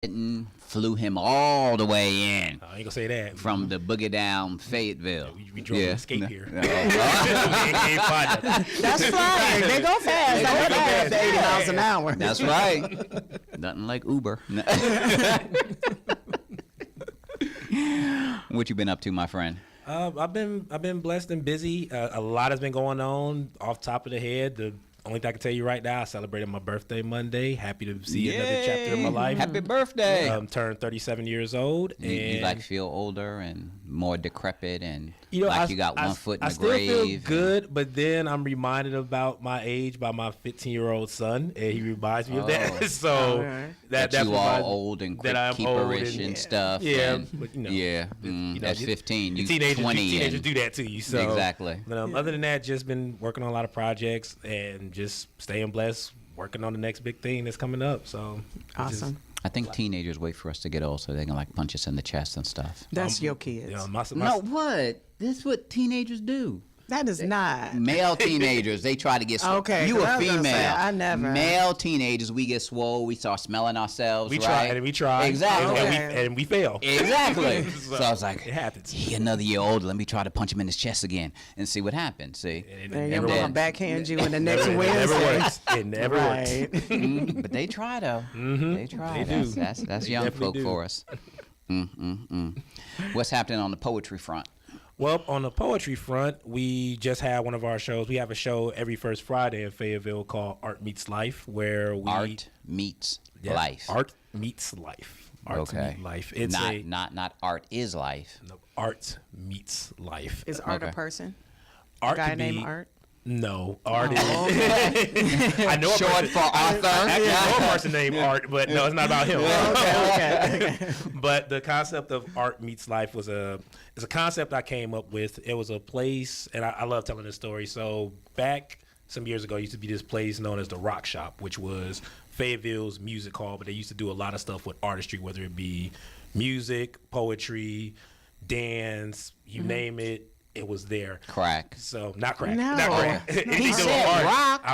flew him all the way in I ain't gonna say that. from the boogie down Fayetteville. We drove an escape here. No. We ain't find nothing. That's flying. They go fast. They go fast. 80 miles an hour. That's right. Nothing like Uber. What you been up to, my friend? I've been blessed and busy. A lot has been going on. Off top of the head, the only thing I can tell you right now, I celebrated my birthday Monday. Happy to see another chapter in my life. Happy birthday! Turned 37 years old. You like feel older and more decrepit, and you know, like you got one foot in the grave. I still feel good, but then I'm reminded about my age by my 15-year-old son, and he reminds me of that. So that you all old and quick keeperish and stuff. Yeah, and, but, you know, at 15, you teenagers, 20. Teenagers do that to you. So exactly. But other than that, just been working on a lot of projects and just staying blessed, working on the next big thing that's coming up. So awesome. I think teenagers wait for us to get old so they can like punch us in the chest and stuff. That's your kids. No, what? This is what teenagers do. That is not. Male teenagers, they try to get swole. Okay, you a female. Say, I never. Male teenagers, we get swole. We start smelling ourselves. We right? try. Exactly. And we fail. Exactly. So I was like, it happens. He another year older. Let me try to punch him in his chest again and see what happens. See? And you're going to backhand you in the next Wednesday. It never works. It never works. But they try, though. Mm-hmm. They try. They do. That's young folk for us. What's happening on the poetry front? Well, on the poetry front, we just had one of our shows. We have a show every first Friday in Fayetteville called Art Meets Life, where Art Meets Life. Art Meets Life. Art Meets Life. It's not Art is Life. No, Art Meets Life. Is Art a person? Art a guy named Art? No, Art is. I know short for Arthur. I know a person named Art, but no, it's not about him. Okay. But the concept of Art Meets Life is a concept I came up with. It was a place, and I love telling this story. So back some years ago, used to be this place known as the Rock Shop, which was Fayetteville's music hall, but they used to do a lot of stuff with artistry, whether it be music, poetry, dance, you name it. It was there. Crack. So not crack. No. Not crack. He said rock.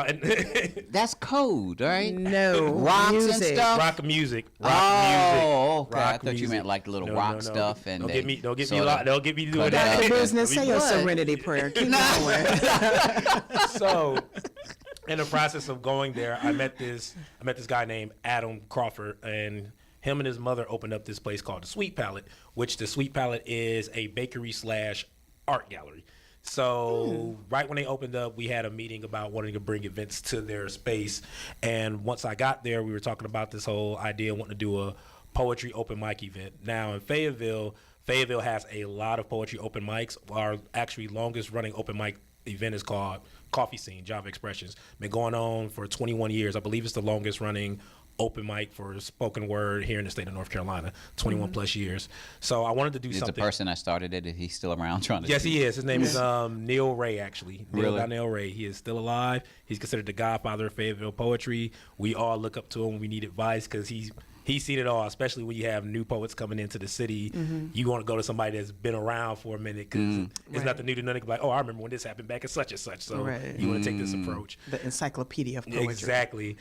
That's code, right? No. Rocks music. and stuff. Rock music. Okay. I thought you meant like the little rock stuff. And don't get me doing that. Dr. Bizness, say your serenity prayer. Keep going. So, in the process of going there, I met this guy named Adam Crawford, and him and his mother opened up this place called the Sweet Palette, which the Sweet Palette is a bakery / art gallery. So right when they opened up, we had a meeting about wanting to bring events to their space. And once I got there, we were talking about this whole idea of wanting to do a poetry open mic event. Now in Fayetteville has a lot of poetry open mics. Our actually longest running open mic event is called Coffee Scene, Java Expressions. Been going on for 21 years. I believe it's the longest running open mic for spoken word here in the state of North Carolina, 21 plus years. So I wanted to do something. Is the person that started it, is he still around trying to? Yes, he is. His name is Neil Ray, actually. Really? Neil Ray. He is still alive. He's considered the godfather of Fayetteville poetry. We all look up to him when we need advice because he's seen it all, especially when you have new poets coming into the city. You want to go to somebody that's been around for a minute because it's nothing new to none. Like, oh, I remember when this happened back in such and such. So you want to take this approach. The encyclopedia of poetry. Exactly.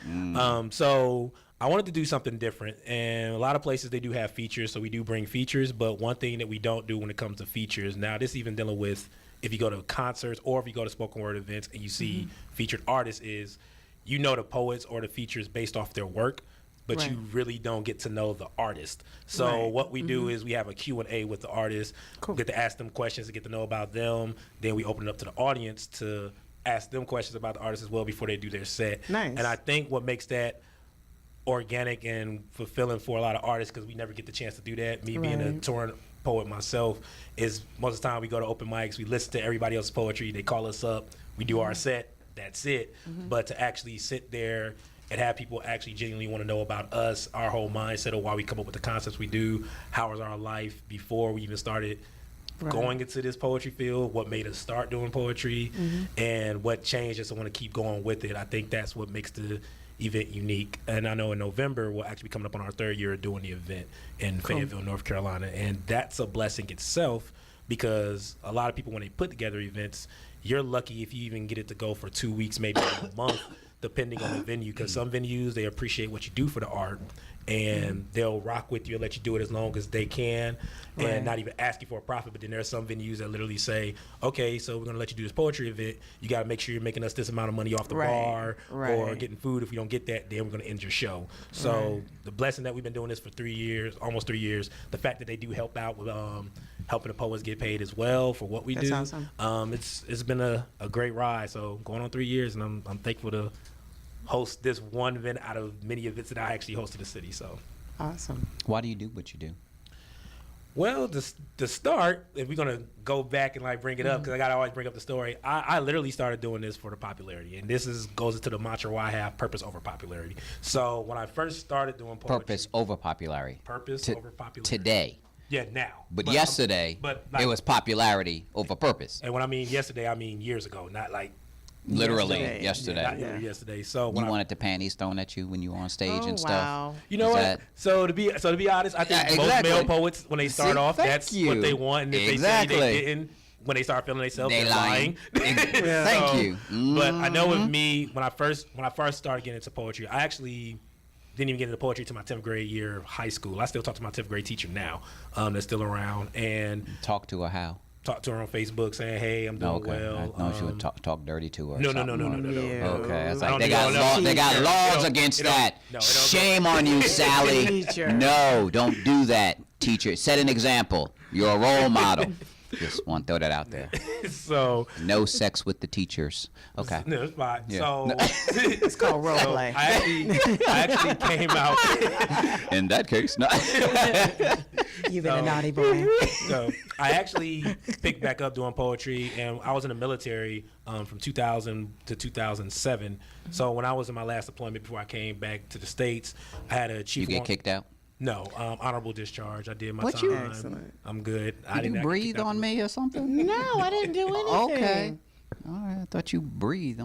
So I wanted to do something different, and a lot of places they do have features, so we do bring features, but one thing that we don't do when it comes to features, now this even dealing with if you go to concerts or if you go to spoken word events and you see featured artists is, you know the poets or the features based off their work, but you really don't get to know the artist. So what we do is we have a Q&A with the artist, get to ask them questions to get to know about them, then we open it up to the audience to ask them questions about the artist as well before they do their set. Nice. And I think what makes that organic and fulfilling for a lot of artists, because we never get the chance to do that, me being a touring poet myself, is most of the time we go to open mics, we listen to everybody else's poetry, they call us up, we do our set, that's it. But to actually sit there and have people actually genuinely want to know about us, our whole mindset of why we come up with the concepts we do, how was our life before we even started going into this poetry field, what made us start doing poetry, and what changed us to want to keep going with it. I think that's what makes the event unique. And I know in November we'll actually be coming up on our 3rd year of doing the event in Fayetteville, North Carolina, and that's a blessing itself, because a lot of people, when they put together events, you're lucky if you even get it to go for 2 weeks, maybe a month, depending on the venue, because some venues, they appreciate what you do for the art, and they'll rock with you and let you do it as long as they can, and not even ask you for a profit. But then there are some venues that literally say, okay, so we're going to let you do this poetry event. You got to make sure you're making us this amount of money off the bar or getting food. If we don't get that, then we're going to end your show. So the blessing that we've been doing this for 3 years, almost 3 years, the fact that they do help out with helping the poets get paid as well for what we do. Awesome. It's been a great ride. So going on 3 years, and I'm thankful to host this one event out of many events that I actually hosted the city. So Awesome. Why do you do what you do? well, to start, if we're gonna go back and like bring it up, because I gotta always bring up the story. I literally started doing this for the popularity, and this goes into the mantra why I have purpose over popularity. So when I first started doing poetry, Purpose over popularity. Purpose over popularity. Today. Yeah, now. But yesterday, like, it was popularity over purpose. And when I mean yesterday, I mean years ago, not like Literally Yesterday. yesterday. not literally yesterday. So You when wanted the panties thrown at you when you were on stage Oh, and stuff. wow. you know Is what? that- So to be honest, I think Yeah, most exactly. male poets when they start See, off, thank that's you. what they want. And if Exactly. they say they didn't, when they start feeling themselves, They they're lying. Thank So, you. But I know with me, when I first started getting into poetry, I actually didn't even get into poetry until my 10th grade year of high school. I still talk to my 10th grade teacher now, that's still around, and Talk to her how? talk to her on Facebook saying, "Hey, I'm doing Okay. well." I know she would talk dirty to her. or No. something. Yeah. Okay, it's I like don't they do got all that. they got It laws don't- against it don't- that. no, it don't go- Shame on you, Sally. Teacher. No, don't do that, teacher. Set an example. You're a role model. Just want to throw that out there. So No sex with the teachers. Okay. no, it's fine. Yeah. So It's called role so play. I actually came out. In that case, no. You've been a naughty boy. So I actually picked back up doing poetry, and I was in the military from 2000 to 2007. So when I was in my last deployment before I came back to the States, I had a chief. You get kicked out? No, honorable discharge. I did my What time. you- Excellent. I'm good. I Did didn't you actually breathe kick out on the- me or something? No, I didn't do anything. Okay. All right. I thought you breathe.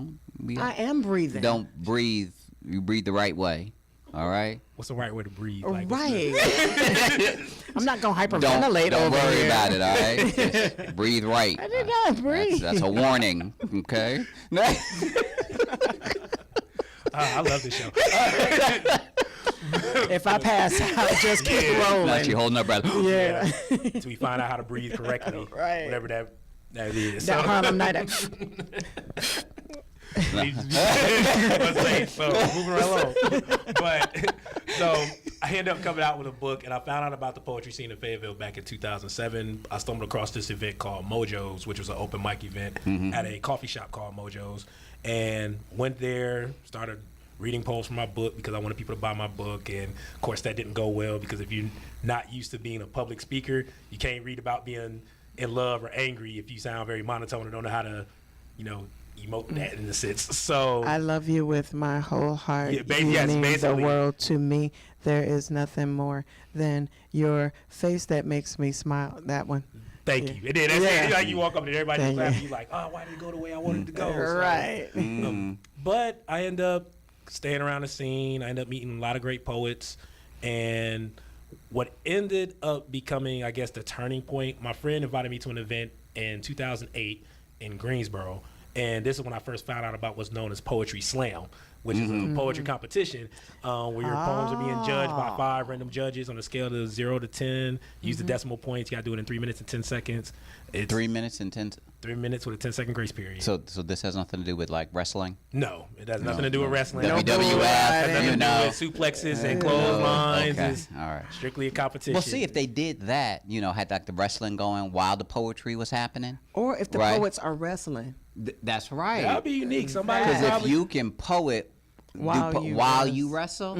I am breathing. Don't breathe. You breathe the right way. All right. What's the right way to breathe? Like, Right. I'm not gonna Don't hyperventilate over worry here. about it. All right. Just breathe right. I did not breathe. That's a warning. Okay. I love this show. If I pass out, just keep rolling. Now she holding her breath. Yeah. So we find out how to breathe correctly. Right. Whatever that is. That Harlem night. So moving right along. But so I ended up coming out with a book, and I found out about the poetry scene in Fayetteville back in 2007. I stumbled across this event called Mojo's, which was an open mic event at a coffee shop called Mojo's, and went there, started reading poems from my book because I wanted people to buy my book, and of course that didn't go well because if you're not used to being a public speaker, you can't read about being in love or angry if you sound very monotone and don't know how to, emote that in a sense. So I love you with my whole heart. Yeah, You yes, mean the basically. world to me. There is nothing more than your face that makes me smile. That one. thank you. And then that's Yeah. it. Like you walk up and everybody Thank claps, you. you like, oh, why did it go the way I wanted it to go? So, Right. but I end up staying around the scene. I end up meeting a lot of great poets, and what ended up becoming, I guess, the turning point. My friend invited me to an event in 2008 in Greensboro, and this is when I first found out about what's known as Poetry Slam, which is a poetry competition where your poems are being judged by 5 random judges on a scale of 0 to 10. Use the decimal points. You got to do it in 3 minutes and 10 seconds. It's 3 minutes and 10. 3 minutes with a 10-second grace period. So this has nothing to do with like wrestling. No, it has nothing to do with wrestling. WWF, It has nothing you to know. do with suplexes and clotheslines. Okay, It's all right. strictly a competition. Well, see if they did that. Had like the wrestling going while the poetry was happening. Or if the Right. poets are wrestling. That's right. That would be unique. Somebody Because would if probably, you can poet While you while rest. you wrestle,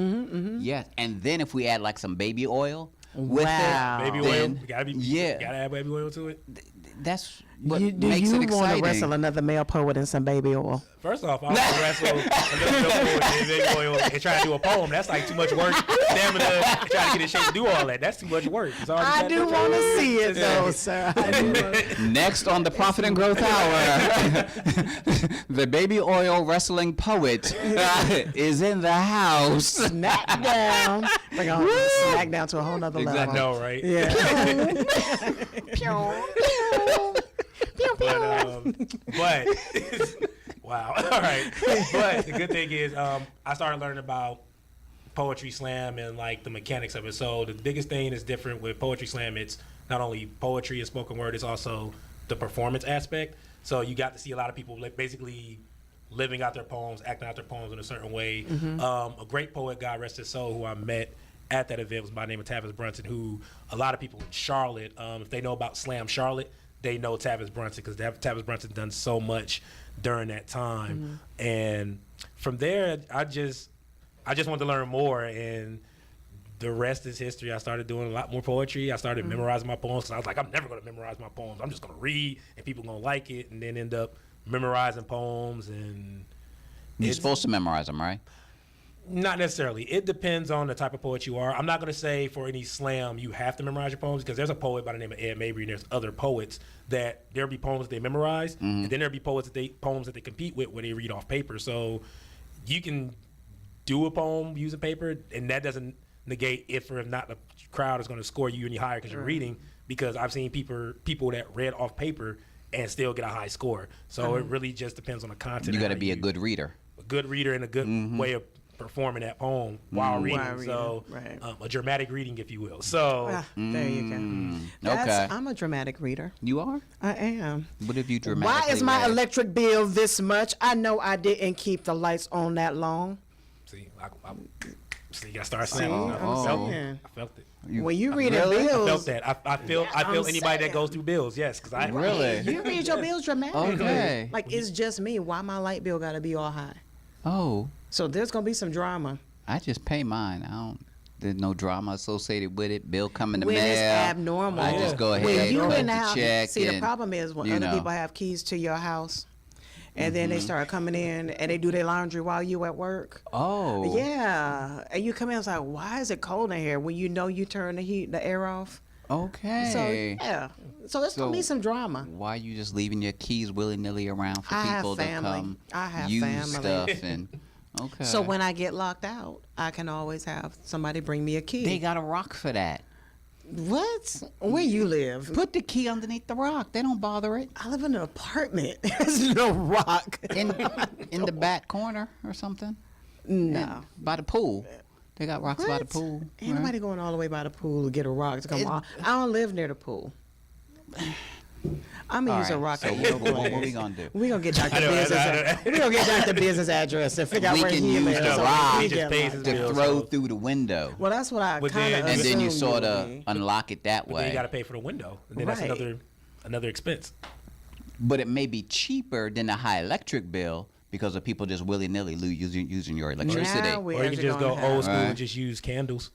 yes. And then if we add like some baby oil with Wow. it, baby oil, then, you gotta be, yeah. gotta add baby oil to it. That's what Do makes you it want to exciting. wrestle another male poet in some baby oil? First off, I want to wrestle another poet in baby oil and try to do a poem. That's like too much work. Stamina, and try to get in shape to do all that. That's too much work. It's already I got do to- want to see it though, sir. I do wanna- Next on the Profit and Growth Hour, the baby oil wrestling poet is in the house. Smack down. Bring on smack down to a whole nother I level. know, right? Yeah. But what Wow. All right. But the good thing is I started learning about poetry slam and like the mechanics of it. So the biggest thing is different with poetry slam. It's not only poetry and spoken word, it's also the performance aspect. So you got to see a lot of people basically living out their poems, acting out their poems in a certain way. A great poet, God rest his soul, who I met at that event was by the name of Tavis Brunson, who a lot of people in Charlotte, if they know about Slam Charlotte, they know Tavis Brunson because Tavis Brunson done so much during that time. And from there, I just wanted to learn more, and the rest is history. I started doing a lot more poetry. I started memorizing my poems. So I was like, I'm never going to memorize my poems. I'm just going to read, and people going to like it, and then end up memorizing poems. And You're supposed to memorize them, right? Not necessarily. It depends on the type of poet you are. I'm not going to say for any slam you have to memorize your poems, because there's a poet by the name of Ed Mabry, and there's other poets that there'll be poems they memorize, and then there'll be poems that they compete with where they read off paper. So you can do a poem using paper, and that doesn't negate if or not the crowd is going to score you any higher because you're reading, because I've seen people that read off paper and still get a high score. So it really just depends on the content. You got to be a good reader. A good reader and a good way of performing that poem while reading. So a dramatic reading, if you will. So there you go. Okay. I'm a dramatic reader. You are? I am. What have you dramatically Why is my read? electric bill this much? I know I didn't keep the lights on that long. see, you got to start saying. I felt it. When you read really? bills, I felt that. I feel anybody that goes through bills. Yes, because I Really? you read your bills dramatically. Okay. Like, it's just me. Why my light bill got to be all high? Oh, So there's going to be some drama. I just pay mine. There's no drama associated with it. Bill come in the When mail. it's abnormal. I just go ahead, When you write went the out, check. see, the and, problem is when you other know. people have keys to your house, and then they start coming in and they do their laundry while you at work. Oh. Yeah, and you come in, it's like, why is it cold in here? When you know you turn the air off. Okay. So yeah, so there's gonna be some drama. Why you just leaving your keys willy nilly around for I have people to family. come I have use family. stuff and okay. So when I get locked out, I can always have somebody bring me a key. they got a rock for that. What? Where you live? Put the key underneath the rock. They don't bother it. I live in an apartment. There's no rock. In the back corner or something. No. By the pool. They got rocks by the What? pool. Ain't nobody going all the way by the pool to get a rock to come on. I don't live near the pool. I'm gonna use a rock So at what, your what place. we gonna do? We're gonna get Dr. I know, Business. We're gonna get Dr. Business address and figure out We where can he use lives. the so rock we to get pay locked. his To bill, throw so- through the window. Well, that's what I But kind of then- And then you assumed sort would of be. unlock it that But then you way. got to pay for the window, and then that's Right. another expense. But it may be cheaper than a high electric bill because of people just willy nilly using your electricity. Now we Or you can actually just go gonna have- old school Right. and just use candles.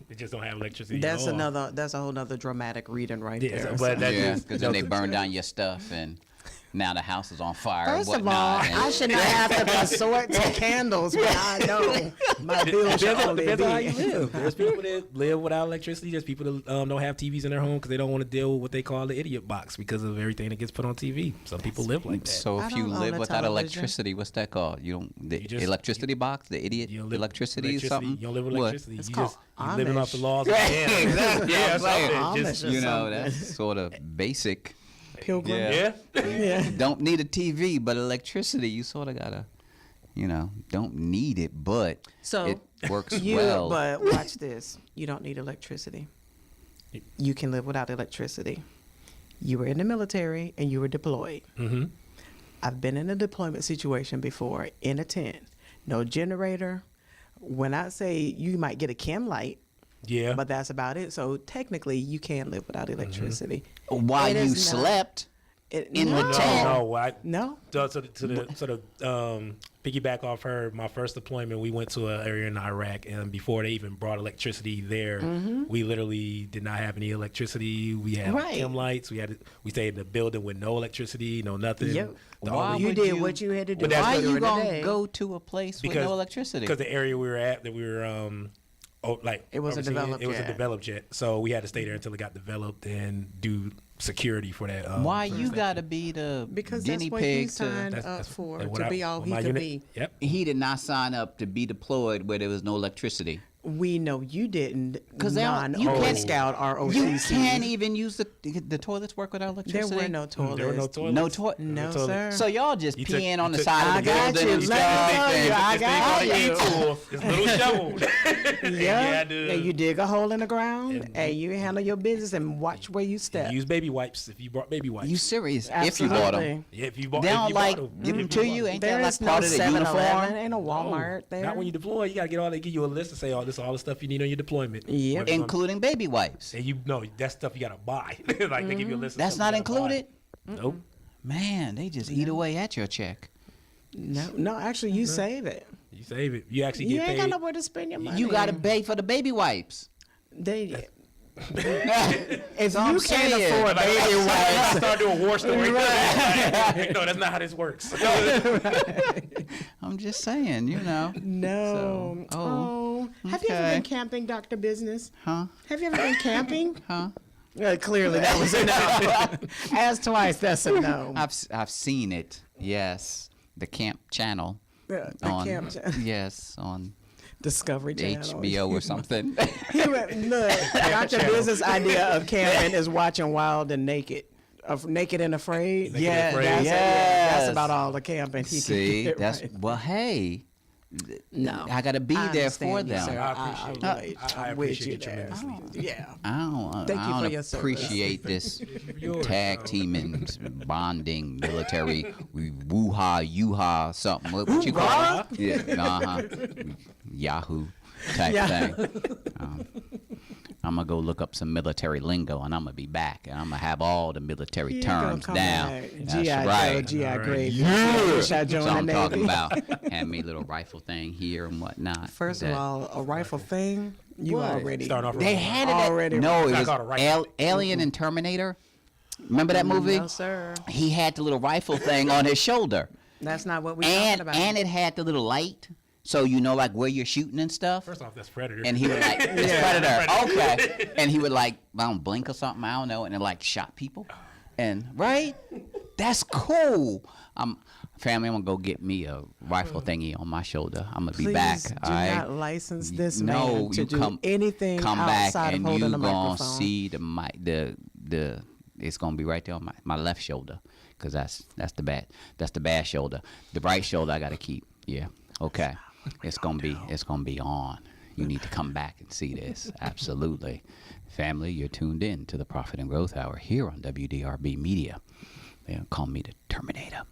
They just don't have electricity. That's at all. that's a whole nother dramatic reading right Yeah, there. but that Yeah, is- because then they burn down your stuff and now the house is on fire First and of all, whatnot. I should not have to resort to candles, but I know my bill should Depends on only how you be. live. There's people that live without electricity. There's people that don't have TVs in their home because they don't want to deal with what they call the idiot box because of everything that gets put on TV. Some people live like that. So I if you don't own live a without television. electricity, what's that called? You don't the You just- electricity box, the idiot You don't live electricity, with something. You don't live with What? electricity. It's you called just you living off Amish. the laws of the land. Exactly. Yeah, I'm saying. something. Amish Just, or You know, something. that's sort of basic. Pilgrim. Yeah. yeah. Don't need a TV, but electricity, you sort of gotta, don't need it, but So it works well. But watch this. You don't need electricity. You can live without electricity. You were in the military and you were deployed. Mm-hmm. I've been in a deployment situation before in a tent. No generator. When I say you might get a chem light, Yeah. but that's about it. So technically, you can live without electricity. While It you is not- slept in the no. tent. No. No. To piggyback off her, my first deployment, we went to an area in Iraq, and before they even brought electricity there, we literally did not have any electricity. We had Right. chem lights. We stayed in the building with no electricity, no nothing. Yep. The Why only- You would did you- what you had to do. But that's Why what- you during the gonna day. go to a place with no electricity? Because the area we were at, that we were It wasn't overseeing, developed It wasn't yet. developed yet, so we had to stay there until it got developed and do security for that. Why you gotta be the Because guinea that's what he pig signed to? up for, what to be all he my could unit- be. Yep. He did not sign up to be deployed where there was no electricity. We know you didn't. 'Cause they don't- you non-Old can't- Scout You ROTC. can't even use the the toilets work without electricity? There were no toilets. There were no toilets. No toilet. No, toilet. sir. So y'all just You took- peeing on you the took- side I of the got building you. and Let me stuff. tell you, and- I got This thing you. called an E-tool. This little shovel. Yeah, dude. and you dig a hole in the ground, And- and you handle your business and watch where you step. Use baby wipes if you brought baby wipes. You serious? Absolutely. If you bought them. Yeah, if you bought. They if don't you like bought 'em. give them If to you you? bought 'em. Ain't There that like is no part of the 7-Eleven, uniform? ain't no Walmart there. Not when you deploy. You gotta get all. They give you a list to say, "Oh, this is all the stuff you need on your deployment." Yep. What you gonna- Including baby wipes. And you know that stuff you gotta buy. Like they give you a list. Of That's stuff not you gotta buy. included? Nope. Man, they just eat away at your check. No, actually, you save it. You save it. You actually You get ain't paid. got nowhere to spend your money. You got to pay for the baby wipes. They, If you can't afford Like, baby wipes. Start doing war story. Like, no, that's not how this works. I'm just saying, you know. No. So, Have you ever okay. been camping, Dr. Business? Huh? Have you ever been camping? Huh? Clearly, that was a no. Ask twice, that's a no. I've seen it. Yes, the Camp Channel. The on camp channel. yes on Discovery Channel. HBO or something. He went, look, Dr. Business' idea of camping is watching Wild and Naked. Of Naked and Afraid. Naked and Afraid. That's, Yes. that's about all the camping he See, can get that's right. well. Hey, No. I gotta be I there for understand you, them. sir. I appreciate relate. it. I I'm with appreciate you it there. tremendously. Yeah. I Thank you don't for your service. appreciate this yours. tag teaming, bonding, military, woo-ha, you-ha, something. What you call it? Yeah, uh-huh. Yahoo type Yeah. thing. I'm going to go look up some military lingo, and I'm going to be back. And I'm going to have all the military He gonna terms come down. back. That's G.I. Joe, right. G.I. All right. Grade. Yeah. Wish I That's joined what the I'm Navy. talking about. Have me little rifle thing here and whatnot. First of That- all, a rifle thing, you What? already. Start off They wrong. had it. Already No, It's it not was called a rifle. Alien and Terminator. Remember that movie? No, sir. He had the little rifle thing on his shoulder, That's not what we're and talking about. it had the little light, so you know like where you're shooting and stuff. First off, that's Predator. And he would like, it's Predator. Okay. And he would like, I don't blink or something, I don't know, and it like shot people. And right? That's cool. Family, I'm gonna go get me a rifle thingy on my shoulder. I'm gonna be Please back. do all right? not license this No, man to you do come anything come back outside and of holding you a gonna microphone. see the mic, the it's gonna be right there on my left shoulder, cause that's the bad shoulder. The right shoulder I gotta keep. Yeah. Okay. It's gonna be on. You need to come back and see this. Absolutely. Family, you're tuned in to the Profit and Growth Hour here on WDRB Media. They call me the Terminator.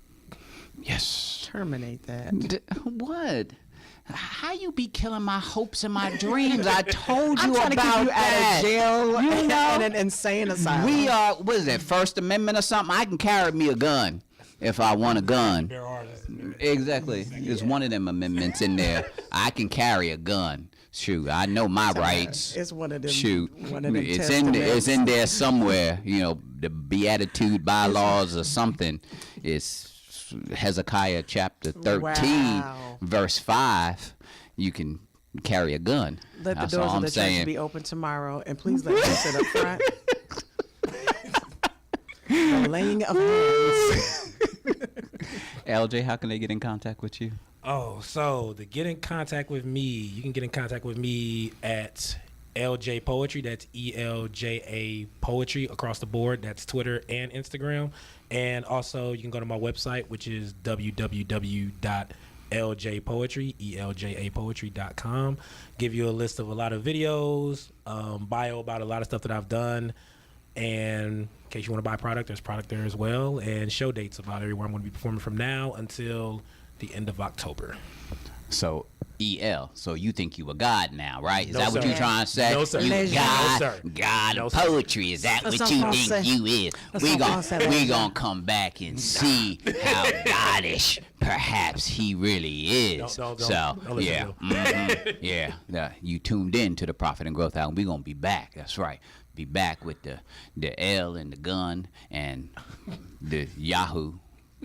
Yes. Terminate that. What? How you be killing my hopes and my dreams? I told you I'm trying to about keep you that. out of jail You know, and an insane asylum. we are. What is that? First Amendment or something? I can carry me a gun if I want a gun. There are. Exactly. There's one of them amendments in there. I can carry a gun. Shoot, I know my rights. It's one of them. Shoot, One of them it's testaments. in there somewhere. You know, the Beatitude bylaws or something. It's Hezekiah chapter 13, Wow. verse 5. You can carry a gun. Let the That's doors all of I'm the church saying. be open tomorrow, and please let me sit up front. The laying of hands. LJ, how can they get in contact with you? Oh, so to get in contact with me, you can get in contact with me at LJ Poetry. That's ELJA Poetry across the board. That's Twitter and Instagram. And also you can go to my website, which is www.eljapoetry.com. Give you a list of a lot of videos, bio about a lot of stuff that I've done. And in case you want to buy product, there's product there as well. And show dates about everywhere I'm going to be performing from now until the end of October. So EL. So you think you a god now, right? Is No, that what sir. you're trying to say? No, sir. You No, god, sir. god No, of sir. poetry. Is that That's what not you what I'm think saying. you is? That's We not what I'm gon' saying. we gonna come back and see how goddish perhaps he really is. Don't So listen yeah, to yeah. You tuned in to the Profit and Growth Hour. We gonna be back. That's right. Be back with the L and the gun and the Yahoo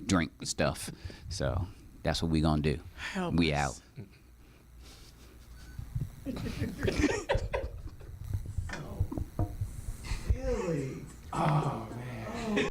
drink stuff. So that's what we gonna do. Help We us. out. Really? Oh,